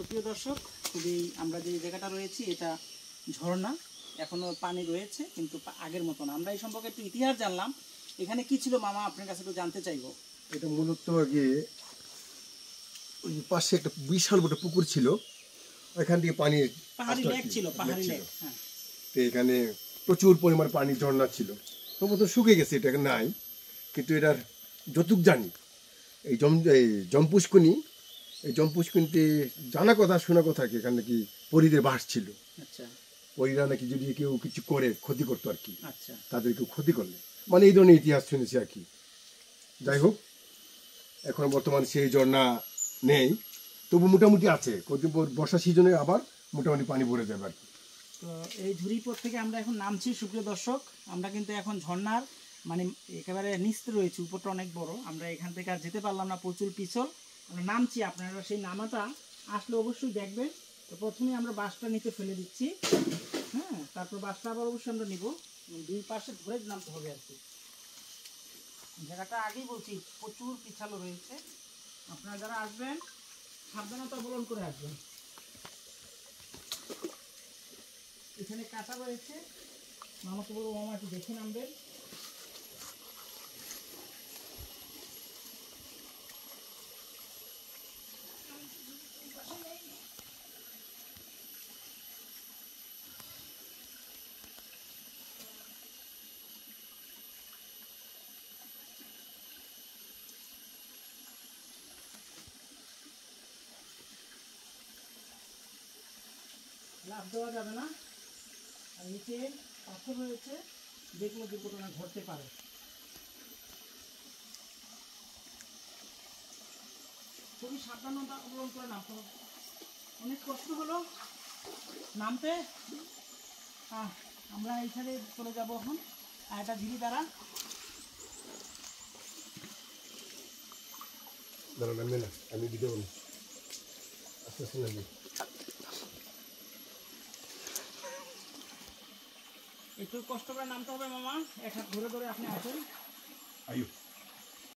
সুপ্রিয় দর্শক, খুবই আমরা যে জায়গাটা রয়েছি এটা ঝর্ণা, এখনো পানি রয়েছে কিন্তু আগের মতো না। আমরা এই সম্পর্কে একটু ইতিহাস জানলাম। এখানে কি ছিল মামা, আপনার কাছে একটু জানতে চাইবো। এটা মূলত আগে ওই পাশে একটা বিশাল বড় পুকুর ছিল, ওইখান থেকে পানি পাহাড়ি লেক ছিল, পাহাড়ি লেক। হ্যাঁ, তো এখানে প্রচুর পরিমাণ পানি ঝর্ণা ছিল, তবু তো শুকিয়ে গেছে, এটা নাই। কিন্তু এটার যতুক জানি এই জম্পুষ্কুনি, এই জম্পুষ্কুনিতে জানা কথা শোনা কথা কি এখানে নাকি পরীদের বাস ছিল। আচ্ছা, পরীরা নাকি যদি কেউ কিছু করে ক্ষতি করতো আর কি, আচ্ছা, তাদের কেউ ক্ষতি করলে, মানে এই ধরনের ইতিহাস শুনেছি আর কি। যাই হোক, এখন বর্তমানে সেই ঝর্ণা নেই, তবু মোটামুটি আছে। বর্ষা সিজনে আবার মোটামুটি পানি ভরে যাবে আর কি। তো এই ঝুড়িপথ থেকে আমরা এখন নামছি। সুপ্রিয় দর্শক, আমরা কিন্তু এখন ঝর্ণার মানে একেবারে নিচে রয়েছে, উপরটা অনেক বড়। আমরা এখান থেকে আর যেতে পারলাম না, প্রচুর পিছল। আমরা নামছি, আপনারা সেই নামাটা আসলে অবশ্যই দেখবেন। তো প্রথমে আমরা বাসটা নিচে ফেলে দিচ্ছি, হ্যাঁ, তারপর বাসটা আবার অবশ্যই আমরা নিব। দুই পাশে ধরে নামতে হবে আর কি। জায়গাটা আগেই বলছি প্রচুর পিছালো রয়েছে, আপনারা যারা আসবেন সাবধানতা অবলম্বন করে আসবেন। এখানে কাঁচা রয়েছে, মামাকে বলবো মামা একটু দেখে নামবেন। লাফ দেওয়া যাবে না, আর নিচে পাথর রয়েছে, যেগুলো দুর্ঘটনা ঘটতে পারে। খুবই সাবধানতা অবলম্বন করে নামতে হবে। অনেক কষ্ট হলো নামতে। আমরা এইখানে চলে যাবো এখন, আর একটা ঝিরি দ্বারা। আমি ভিডিও আস্তে আস্তে নামি। একটু কষ্ট করে নামতে হবে মামা, এক হাত ধরে ধরে আপনি আসেন। আয়ু